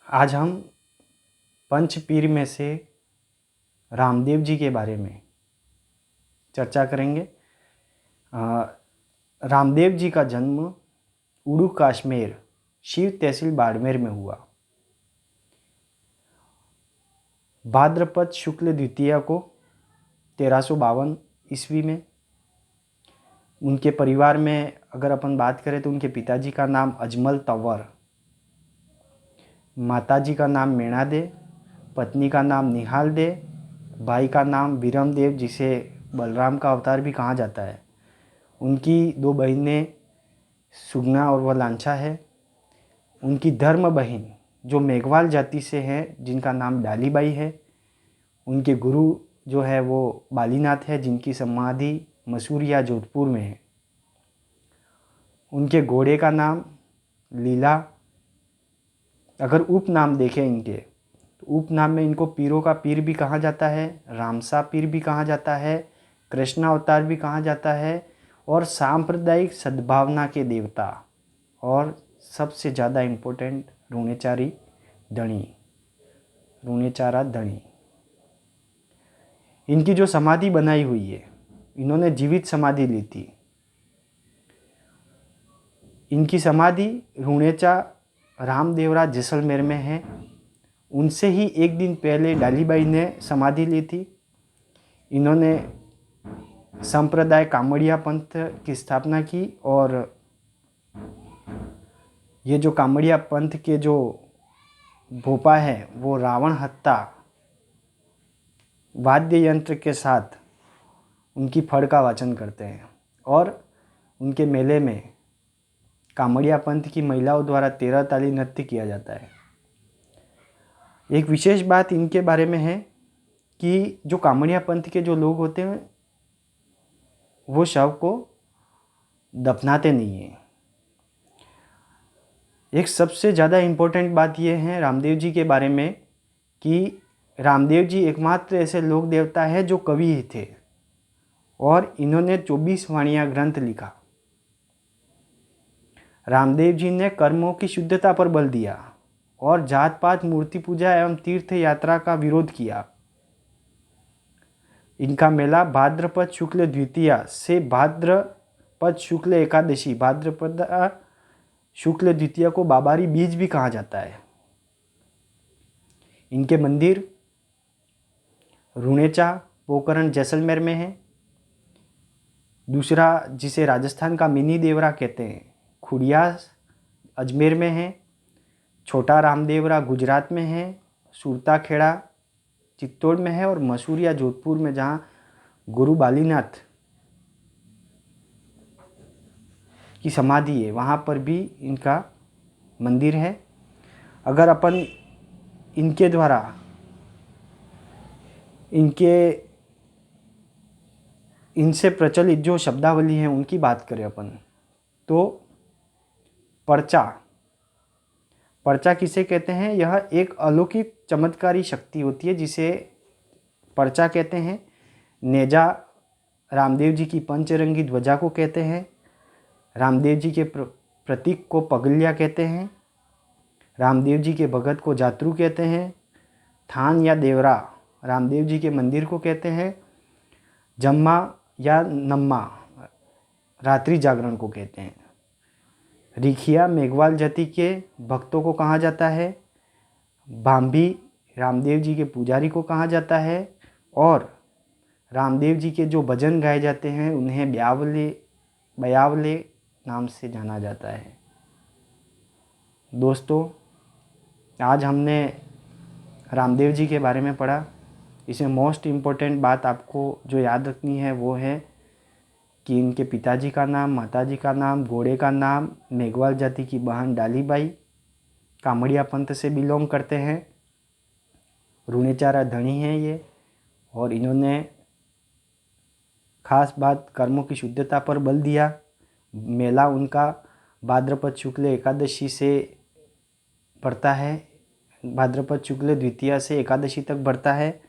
आज हम पंच पीर में से रामदेव जी के बारे में चर्चा करेंगे। रामदेव जी का जन्म उड़ू कश्मीर शिव तहसील बाड़मेर में हुआ। भाद्रपद शुक्ल द्वितीया को 1352 ईस्वी में। उनके परिवार में अगर अपन बात करें तो उनके पिताजी का नाम अजमल तंवर, माताजी का नाम मीणा दे, पत्नी का नाम निहाल दे, भाई का नाम विरम देव जिसे बलराम का अवतार भी कहा जाता है। उनकी दो बहनें सुगना और वलांछा है। उनकी धर्म बहन जो मेघवाल जाति से हैं जिनका नाम डालीबाई है। उनके गुरु जो है वो बालीनाथ है जिनकी समाधि मसूरिया जोधपुर में है। उनके घोड़े का नाम लीला। अगर उपनाम देखें इनके तो उपनाम में इनको पीरों का पीर भी कहा जाता है, रामसा पीर भी कहा जाता है, कृष्णा अवतार भी कहा जाता है और सांप्रदायिक सद्भावना के देवता और सबसे ज़्यादा इम्पोर्टेंट रूणेचारी धणी, रूणेचारा धणी। इनकी जो समाधि बनाई हुई है इन्होंने जीवित समाधि ली थी। इनकी समाधि रूणेचा रामदेवरा जैसलमेर में है। उनसे ही एक दिन पहले डालीबाई ने समाधि ली थी। इन्होंने संप्रदाय कामड़िया पंथ की स्थापना की और ये जो कामड़िया पंथ के जो भोपा है वो रावण हत्ता वाद्य यंत्र के साथ उनकी फड़ का वाचन करते हैं और उनके मेले में कामड़िया पंथ की महिलाओं द्वारा 13 ताली नृत्य किया जाता है। एक विशेष बात इनके बारे में है कि जो कामड़िया पंथ के जो लोग होते हैं वो शव को दफनाते नहीं हैं। एक सबसे ज़्यादा इम्पोर्टेंट बात यह है रामदेव जी के बारे में कि रामदेव जी एकमात्र ऐसे लोक देवता है जो कवि ही थे और इन्होंने 24 वाणियाँ ग्रंथ लिखा। रामदेव जी ने कर्मों की शुद्धता पर बल दिया और जात पात मूर्ति पूजा एवं तीर्थ यात्रा का विरोध किया। इनका मेला भाद्रपद शुक्ल द्वितीया से भाद्रपद शुक्ल एकादशी, भाद्रपद शुक्ल द्वितीया को बाबारी बीज भी कहा जाता है। इनके मंदिर रूणेचा पोकरण जैसलमेर में है। दूसरा जिसे राजस्थान का मिनी देवरा कहते हैं खुड़ियास अजमेर में है। छोटा रामदेवरा गुजरात में है। सुरता खेड़ा चित्तौड़ में है और मसूरिया जोधपुर में जहाँ गुरु बालीनाथ की समाधि है वहाँ पर भी इनका मंदिर है। अगर अपन इनके द्वारा इनसे प्रचलित जो शब्दावली है उनकी बात करें अपन तो पर्चा किसे कहते हैं? यह एक अलौकिक चमत्कारी शक्ति होती है जिसे पर्चा कहते हैं। नेजा रामदेव जी की पंचरंगी ध्वजा को कहते हैं। रामदेव जी के प्रतीक को पगलिया कहते हैं। रामदेव जी के भगत को जातरू कहते हैं। थान या देवरा रामदेव जी के मंदिर को कहते हैं। जम्मा या नम्मा रात्रि जागरण को कहते हैं। रिखिया मेघवाल जाति के भक्तों को कहा जाता है। भांभी रामदेव जी के पुजारी को कहा जाता है और रामदेव जी के जो भजन गाए जाते हैं उन्हें बयावले नाम से जाना जाता है। दोस्तों, आज हमने रामदेव जी के बारे में पढ़ा। इसमें मोस्ट इम्पोर्टेंट बात आपको जो याद रखनी है वो है कि इनके पिताजी का नाम, माताजी का नाम, घोड़े का नाम मेघवाल जाति की बहन डालीबाई कामड़िया पंथ से बिलोंग करते हैं। रूणेचारा धणी हैं ये और इन्होंने खास बात कर्मों की शुद्धता पर बल दिया। मेला उनका भाद्रपद शुक्ल एकादशी से बढ़ता है, भाद्रपद शुक्ल द्वितीया से एकादशी तक बढ़ता है।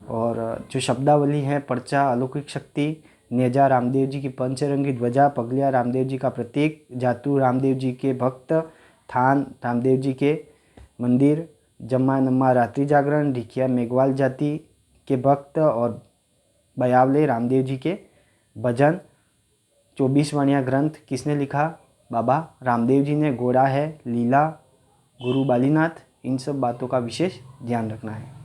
और जो शब्दावली है पर्चा अलौकिक शक्ति, नेजा रामदेव जी की पंचरंगी ध्वजा, पगलिया रामदेव जी का प्रतीक, जातू रामदेव जी के भक्त, थान रामदेव जी के मंदिर, जम्मा नम्मा रात्रि जागरण, ढिकिया मेघवाल जाति के भक्त और बयावले रामदेव जी के भजन। 24 वाणियाँ ग्रंथ किसने लिखा? बाबा रामदेव जी ने। घोड़ा है, लीला, गुरु बालीनाथ। इन सब बातों का विशेष ध्यान रखना है।